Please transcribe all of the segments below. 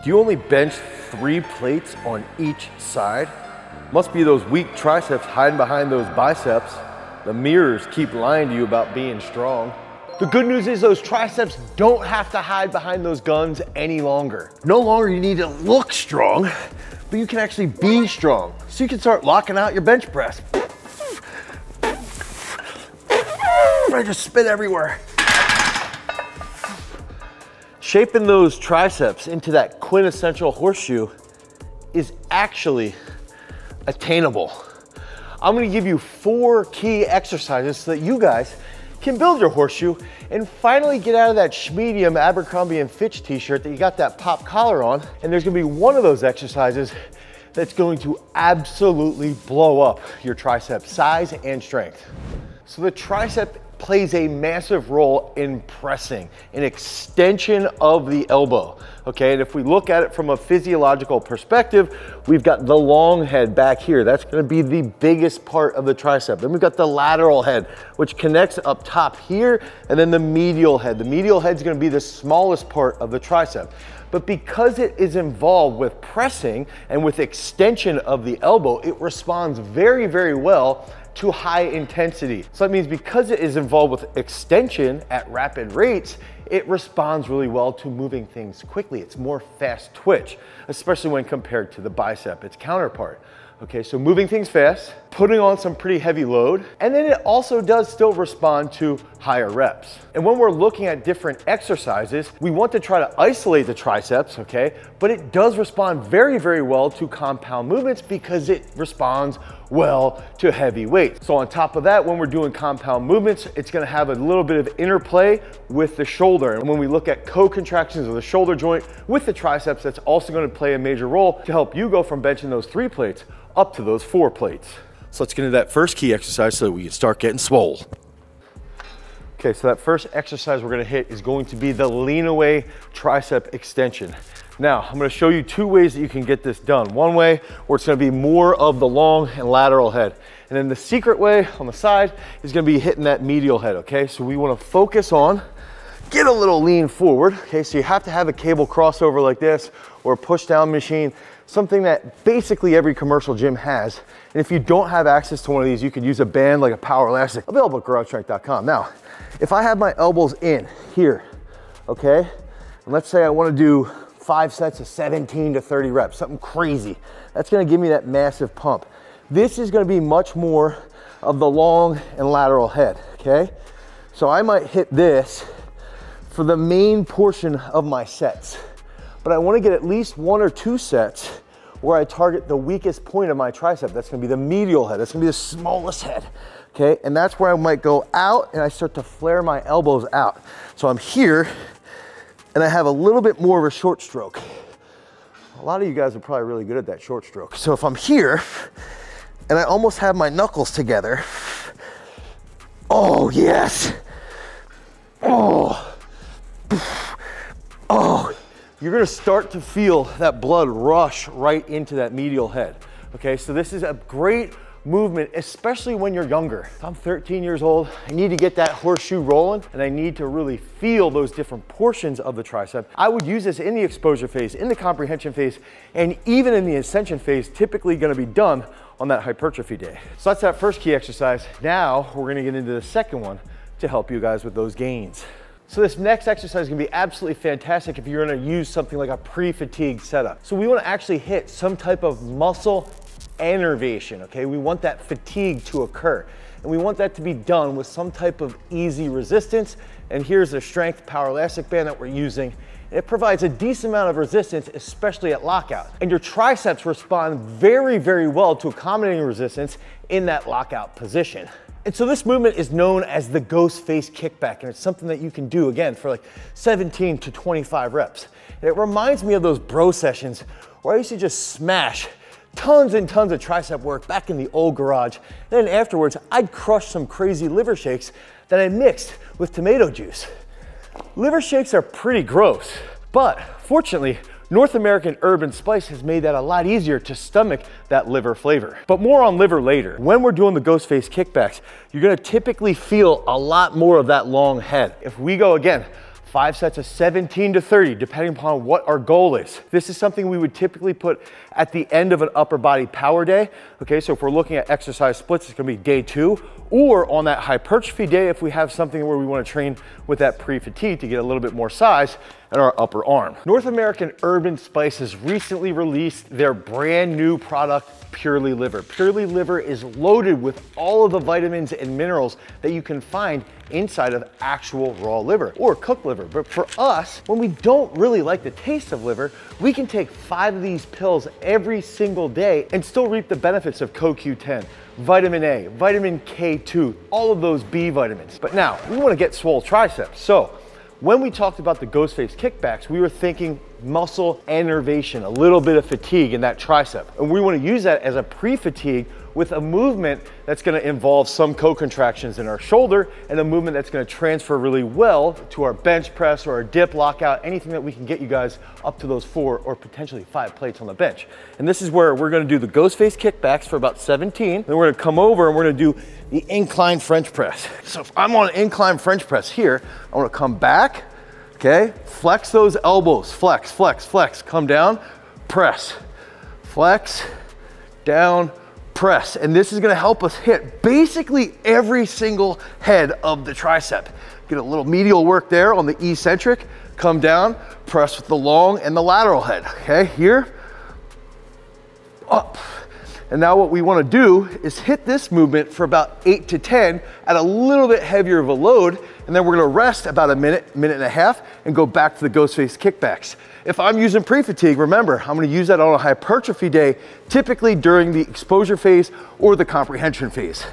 Do you only bench 3 plates on each side? Must be those weak triceps hiding behind those biceps. The mirrors keep lying to you about being strong. The good news is those triceps don't have to hide behind those guns any longer. No longer you need to look strong, but you can actually be strong. So you can start locking out your bench press. I just spit everywhere. Shaping those triceps into that quintessential horseshoe is actually attainable. I'm gonna give you 4 key exercises so that you guys can build your horseshoe and finally get out of that schmedium Abercrombie & Fitch t-shirt that you got that pop collar on. And there's gonna be one of those exercises that's going to absolutely blow up your tricep size and strength. So the tricep plays a massive role in pressing, an extension of the elbow, okay? And if we look at it from a physiological perspective, we've got the long head back here. That's gonna be the biggest part of the tricep. Then we've got the lateral head, which connects up top here, and then the medial head. The medial head's gonna be the smallest part of the tricep. But because it is involved with pressing and with extension of the elbow, it responds very, very well to high intensity. So that means because it is involved with extension at rapid rates, it responds really well to moving things quickly. It's more fast twitch, especially when compared to the bicep, its counterpart. Okay, so moving things fast, putting on some pretty heavy load, and then it also does still respond to higher reps. And when we're looking at different exercises, we want to try to isolate the triceps, okay? But it does respond very, very well to compound movements because it responds well to heavy weights. So on top of that, when we're doing compound movements, it's gonna have a little bit of interplay with the shoulder. And when we look at co-contractions of the shoulder joint with the triceps, that's also gonna play a major role to help you go from benching those 3 plates up to those 4 plates. So let's get into that first key exercise so that we can start getting swole. Okay, so that first exercise we're gonna hit is going to be the lean away tricep extension. Now, I'm gonna show you 2 ways that you can get this done. One way where it's gonna be more of the long and lateral head. And then the secret way on the side is gonna be hitting that medial head, okay? So we wanna focus on, get a little lean forward, okay? So you have to have a cable crossover like this or a push down machine, something that basically every commercial gym has. And if you don't have access to one of these, you could use a band like a Powerlastic, available at garagestrength.com. Now, if I have my elbows in here, okay? And let's say I wanna do 5 sets of 17 to 30 reps, something crazy. That's gonna give me that massive pump. This is gonna be much more of the long and lateral head, okay? So I might hit this for the main portion of my sets, but I wanna get at least 1 or 2 sets where I target the weakest point of my tricep. That's gonna be the medial head. That's gonna be the smallest head, okay? And that's where I might go out and I start to flare my elbows out. So I'm here and I have a little bit more of a short stroke. A lot of you guys are probably really good at that short stroke. So if I'm here and I almost have my knuckles together, oh yes, oh, oh, you're gonna start to feel that blood rush right into that medial head. Okay, so this is a great movement, especially when you're younger. I'm 13 years old, I need to get that horseshoe rolling and I need to really feel those different portions of the tricep. I would use this in the exposure phase, in the comprehension phase, and even in the ascension phase, typically gonna be done on that hypertrophy day. So that's that first key exercise. Now we're gonna get into the second one to help you guys with those gains. So this next exercise is gonna be absolutely fantastic if you're gonna use something like a pre-fatigue setup. So we wanna actually hit some type of muscle enervation, okay? We want that fatigue to occur. And we want that to be done with some type of easy resistance. And here's the strength Powerlastic band that we're using. It provides a decent amount of resistance, especially at lockout. And your triceps respond very, very well to accommodating resistance in that lockout position. And so this movement is known as the ghost face kickback, and it's something that you can do, again, for like 17 to 25 reps. And it reminds me of those bro sessions where I used to just smash tons and tons of tricep work back in the old garage. And then afterwards, I'd crush some crazy liver shakes that I mixed with tomato juice. Liver shakes are pretty gross, but fortunately, North American Urban Spice has made that a lot easier to stomach that liver flavor. But more on liver later. When we're doing the ghost face kickbacks, you're gonna typically feel a lot more of that long head. If we go again, 5 sets of 17 to 30, depending upon what our goal is. This is something we would typically put at the end of an upper body power day. Okay, so if we're looking at exercise splits, it's gonna be day 2, or on that hypertrophy day, if we have something where we wanna train with that pre-fatigue to get a little bit more size in our upper arm. North American Urban Spices recently released their brand new product, Purely Liver. Purely Liver is loaded with all of the vitamins and minerals that you can find inside of actual raw liver or cooked liver. But for us, when we don't really like the taste of liver, we can take 5 of these pills every single day and still reap the benefits of CoQ10, vitamin A, vitamin K2, all of those B vitamins. But now, we wanna get swole triceps. So, when we talked about the ghost face kickbacks, we were thinking muscle innervation, a little bit of fatigue in that tricep. And we want to use that as a pre-fatigue with a movement that's going to involve some co-contractions in our shoulder and a movement that's going to transfer really well to our bench press or our dip, lockout, anything that we can get you guys up to those 4 or potentially 5 plates on the bench. And this is where we're going to do the ghost face kickbacks for about 17. Then we're going to come over and we're going to do the incline French press. So if I'm on an incline French press here, I want to come back, okay, flex those elbows, flex, flex, flex, come down, press, flex, down, press. And this is gonna help us hit basically every single head of the tricep. Get a little medial work there on the eccentric, come down, press with the long and the lateral head, okay, here, up. And now what we wanna do is hit this movement for about 8 to 10 at a little bit heavier of a load, and then we're gonna rest about a minute, minute and a half, and go back to the ghost face kickbacks. If I'm using pre-fatigue, remember, I'm gonna use that on a hypertrophy day, typically during the exposure phase or the comprehension phase.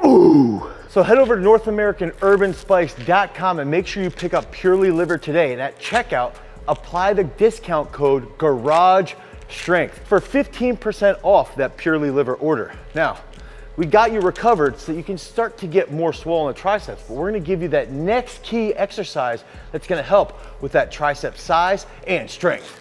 Ooh. So head over to NorthAmericanUrbanSpice.com and make sure you pick up Purely Liver today. And at checkout, apply the discount code GARAGESTRENGTH for 15% off that Purely Liver order. Now, we got you recovered so that you can start to get more swole in the triceps, but we're gonna give you that next key exercise that's gonna help with that tricep size and strength.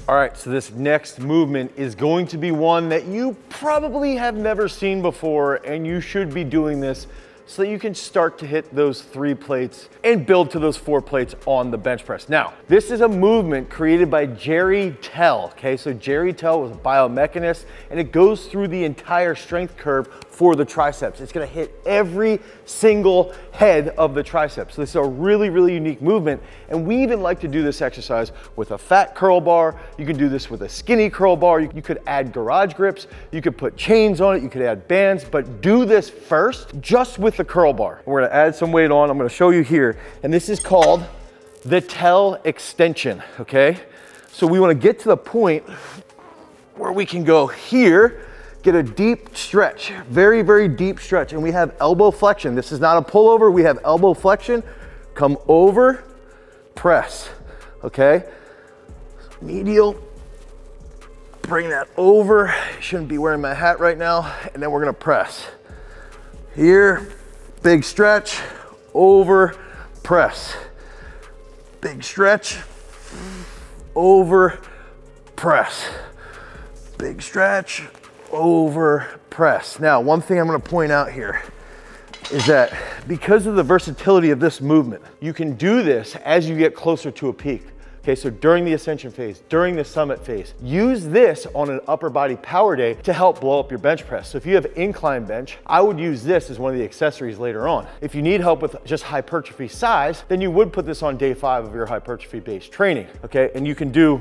All right, so this next movement is going to be one that you probably have never seen before, and you should be doing this so that you can start to hit those 3 plates and build to those 4 plates on the bench press. Now, this is a movement created by Jerry Tell, okay? So Jerry Tell was a biomechanist, and it goes through the entire strength curve for the triceps. It's gonna hit every single head of the triceps. So this is a really, really unique movement, and we even like to do this exercise with a fat curl bar. You can do this with a skinny curl bar. You could add garage grips. You could put chains on it. You could add bands, but do this first just with the curl bar. We're gonna add some weight on. I'm gonna show you here, and this is called the Tell extension, okay? So we wanna get to the point where we can go here, get a deep stretch, very, very deep stretch, and we have elbow flexion. This is not a pullover, we have elbow flexion. Come over, press, okay? Medial, bring that over. Shouldn't be wearing my hat right now, and then we're gonna press. Here, big stretch, over, press. Big stretch, over, press. Big stretch, over, press. Now, one thing I'm gonna point out here is that because of the versatility of this movement, you can do this as you get closer to a peak. Okay, so during the ascension phase, during the summit phase, use this on an upper body power day to help blow up your bench press. So if you have incline bench, I would use this as one of the accessories later on. If you need help with just hypertrophy size, then you would put this on day 5 of your hypertrophy based training, okay? And you can do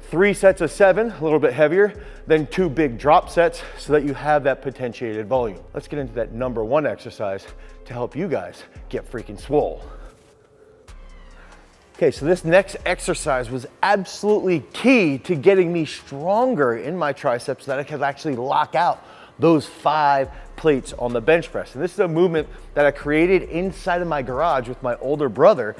3 sets of 7, a little bit heavier, then 2 big drop sets so that you have that potentiated volume. Let's get into that number 1 exercise to help you guys get freaking swole. Okay, so this next exercise was absolutely key to getting me stronger in my triceps so that I could actually lock out those 5 plates on the bench press. And this is a movement that I created inside of my garage with my older brother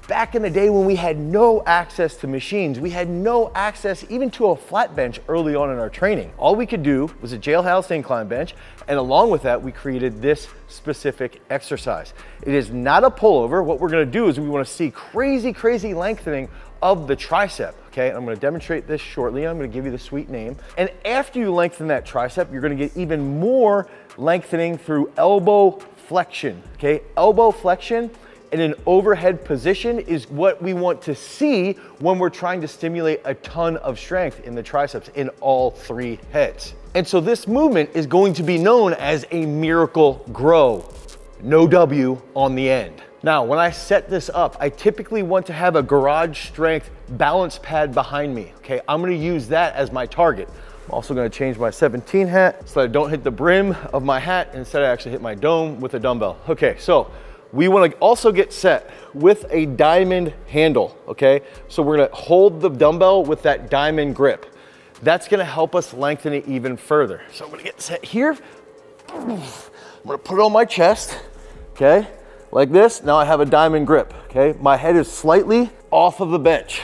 back in the day when we had no access to machines. We had no access even to a flat bench early on in our training. All we could do was a jailhouse incline bench, and along with that, we created this specific exercise. It is not a pullover. What we're gonna do is we wanna see crazy, crazy lengthening of the tricep, okay? I'm gonna demonstrate this shortly. I'm gonna give you the sweet name. And after you lengthen that tricep, you're gonna get even more lengthening through elbow flexion, okay? Elbow flexion and an overhead position is what we want to see when we're trying to stimulate a ton of strength in the triceps in all 3 heads. And so this movement is going to be known as a miracle grow, no W on the end. Now, when I set this up, I typically want to have a garage strength balance pad behind me, okay? I'm gonna use that as my target. I'm also gonna change my 17 hat so that I don't hit the brim of my hat, and instead I actually hit my dome with a dumbbell. Okay, so we wanna also get set with a diamond handle, okay? So we're gonna hold the dumbbell with that diamond grip. That's gonna help us lengthen it even further. So I'm gonna get set here. I'm gonna put it on my chest, okay? Like this. Now I have a diamond grip, okay? My head is slightly off of the bench.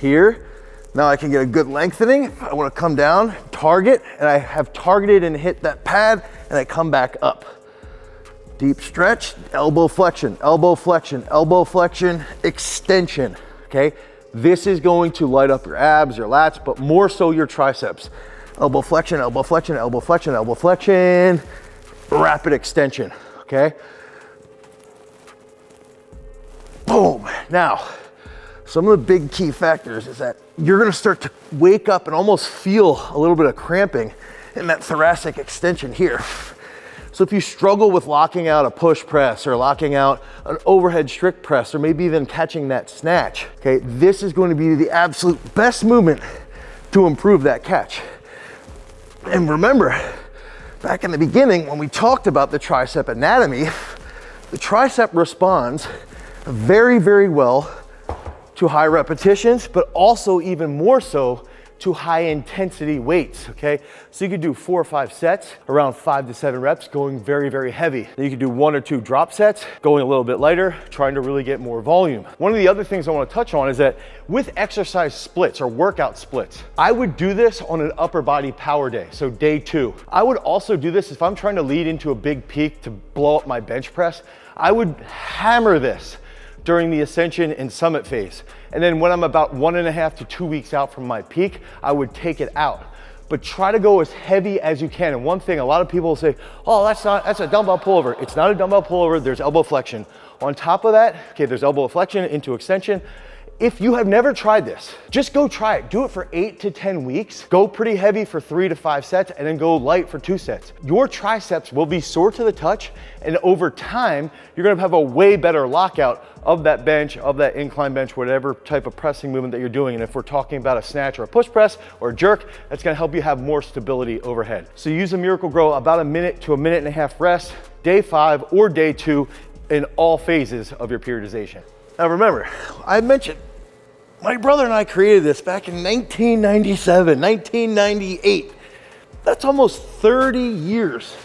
Here, now I can get a good lengthening. I wanna come down, target, and I have targeted and hit that pad, and I come back up. Deep stretch, elbow flexion, elbow flexion, elbow flexion, extension, okay? This is going to light up your abs, your lats, but more so your triceps. Elbow flexion, elbow flexion, elbow flexion, elbow flexion, rapid extension, okay? Boom. Now, some of the big key factors is that you're gonna start to wake up and almost feel a little bit of cramping in that thoracic extension here. So if you struggle with locking out a push press or locking out an overhead strict press, or maybe even catching that snatch, okay, this is going to be the absolute best movement to improve that catch. And remember, back in the beginning when we talked about the tricep anatomy, the tricep responds very, very well to high repetitions, but also even more so to high intensity weights, okay? So you could do 4 or 5 sets, around 5 to 7 reps, going very, very heavy. Then you could do 1 or 2 drop sets, going a little bit lighter, trying to really get more volume. One of the other things I wanna touch on is that with exercise splits or workout splits, I would do this on an upper body power day, so day 2. I would also do this if I'm trying to lead into a big peak to blow up my bench press. I would hammer this during the ascension and summit phase. And then when I'm about 1.5 to 2 weeks out from my peak, I would take it out. But try to go as heavy as you can. And one thing, a lot of people will say, oh, that's a dumbbell pullover. It's not a dumbbell pullover, there's elbow flexion. On top of that, okay, there's elbow flexion into extension. If you have never tried this, just go try it. Do it for 8 to 10 weeks. Go pretty heavy for 3 to 5 sets, and then go light for 2 sets. Your triceps will be sore to the touch, and over time, you're gonna have a way better lockout of that bench, of that incline bench, whatever type of pressing movement that you're doing. And if we're talking about a snatch or a push press or a jerk, that's gonna help you have more stability overhead. So use a Miracle Grow about 1 minute to 1.5 minute rest, day 5 or day 2 in all phases of your periodization. Now remember, I mentioned my brother and I created this back in 1997, 1998. That's almost 30 years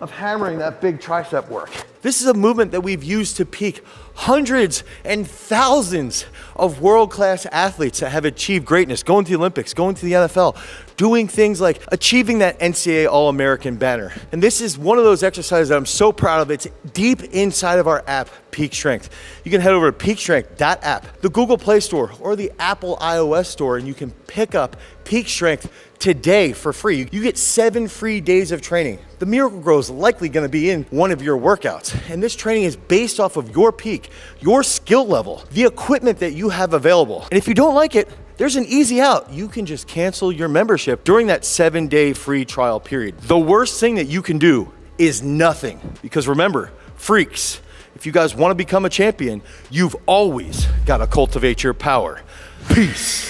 of hammering that big tricep work. This is a movement that we've used to peak hundreds and thousands of world-class athletes that have achieved greatness, going to the Olympics, going to the NFL, doing things like achieving that NCAA All-American banner. And this is one of those exercises that I'm so proud of. It's deep inside of our app, Peak Strength. You can head over to peakstrength.app, the Google Play Store or the Apple iOS Store, and you can pick up Peak Strength today for free. You get 7 free days of training. The Miracle Grow is likely gonna be in one of your workouts. And this training is based off of your peak, your skill level, the equipment that you have available. And if you don't like it, there's an easy out. You can just cancel your membership during that 7-day free trial period. The worst thing that you can do is nothing. Because remember, freaks, if you guys wanna become a champion, you've always gotta cultivate your power. Peace.